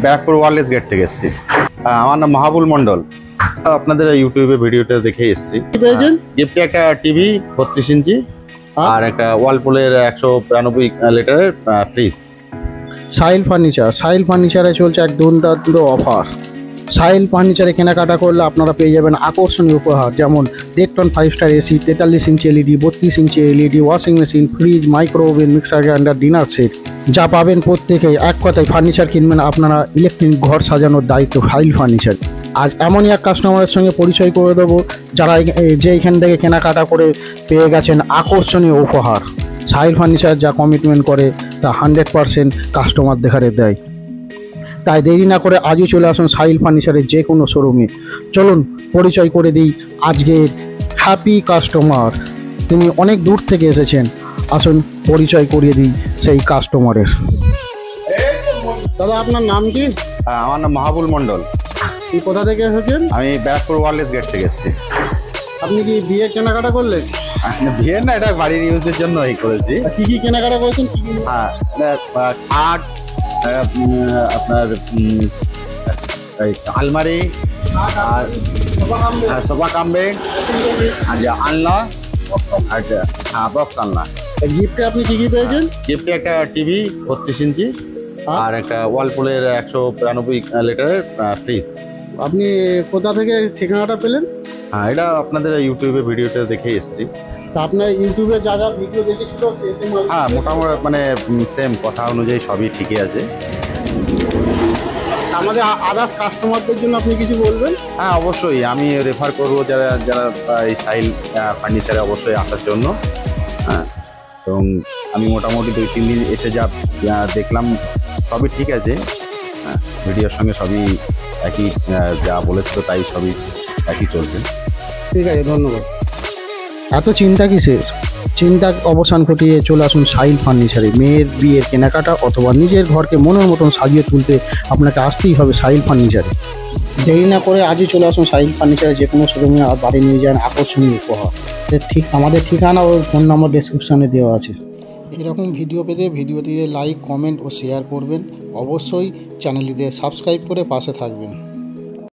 Barrackpore wireless gate থেকে এসেছি। আমার নাম মাহবুল মন্ডল। আপনাদের ইউটিউবে ভিডিওটা দেখে এসেছি। গিফটে একটা টিভি 32 ইঞ্চি আর একটা ওয়ালপুলের 192 লিটারের ফ্রিজ। সাহিল ফার্নিচারে চলছে এক দুর্দান্ত অফার। সাহিল ফার্নিচারে কেনাকাটা করলে আপনারা পেয়ে যাবেন আকর্ষণীয় উপহার, যেমন 1.5 ton 5 star AC, 43 inch LED, 32 inch LED, washing machine, fridge, micro oven, mixer grinder, dinner set. যা পাবেন প্রত্যেকেই। এক কথায় ফার্নিচার কিনবেন আপনারা, ইলেকট্রিক ঘর সাজানোর দায়িত্ব সাহিল ফার্নিচার। আজ এমনই এক কাস্টমারের সঙ্গে পরিচয় করে দেবো যারা এখান থেকে কেনাকাটা করে পেয়ে গেছেন আকর্ষণীয় উপহার। সাহিল ফার্নিচার যা কমিটমেন্ট করে তা 100% কাস্টমার দেখারে দেয়। তাই দেরি না করে আজই চলে আসুন সাহিল ফার্নিচারের যে কোনো শোরুমে। চলুন পরিচয় করে দিই আজকের হ্যাপি কাস্টমার। তিনি অনেক দূর থেকে এসেছেন, আসুন পরিচয় করিয়ে দিই সেই কাস্টমারের। দাদা আপনার নাম কি? আমার নাম মাহবুল মন্ডল। কি কোথা থেকে এসেছেন? আমি ব্যারাকপুর ওয়ারলেস গেট থেকে এসেছি। আপনি কি বিয়ে কেনাকাটা করলেন? বিয়ে না, এটা বাড়ির ইউজের জন্য এই করেছি। কি কি কেনাকাটা করেছেন? খাট, আপনার আলমারি আর সোফা কামবে আর যে আনলা আর বক্স আনলা। গিফটে আপনি কি কি পেয়েছেন? গিফটে একটা টিভি 32 ইঞ্চি আর একটা ওয়ালপুলের 192 লিটারের ফ্রিজ। আপনি কোথা থেকে ঠিকানাটা পেলেন? হ্যাঁ, এটা আপনাদের ইউটিউবে ভিডিওটা দেখে এসেছি। তা আপনার ইউটিউবে যা যা ভিডিও দেখেছিল হ্যাঁ, মোটামুটি মানে সেম কথা অনুযায়ী সবই ঠিকই আছে। আমাদের আদার্স কাস্টমারদের জন্য আপনি কিছু বলবেন? হ্যাঁ, অবশ্যই আমি রেফার করবো যারা যারা এই সাহিল ফার্নিচারে অবশ্যই আসার জন্য। হ্যাঁ, এবং আমি মোটামুটি 2-3 দিন এসে যা দেখলাম সবই ঠিক আছে। হ্যাঁ, ভিডিওর সঙ্গে সবই একই, যা বলেছিল তাই সবই একই চলছে। ঠিক আছে, ধন্যবাদ। এত চিন্তা কিসের? চিন্তার অবসান ঘটিয়ে চলে আসুন সাহিল ফার্নিচারে। মেয়ের বিয়ের কেনাকাটা অথবা নিজের ঘরকে মনের মতন সাজিয়ে তুলতে আপনাকে আসতেই হবে সাহিল ফার্নিচারে। দেরি না করে আজই চলে আসুন সাহিল ফার্নিচারে যে কোনো শোরুমে, আর বাড়ি নিয়ে যান আকর্ষণীয় উপহার। ঠিক আমাদের ঠিকানা ও ফোন নম্বর ডেসক্রিপশনে দেওয়া আছে। এরকম ভিডিও পেতে ভিডিওটিতে লাইক, কমেন্ট ও শেয়ার করবেন। অবশ্যই চ্যানেলটিতে সাবস্ক্রাইব করে পাশে থাকবেন।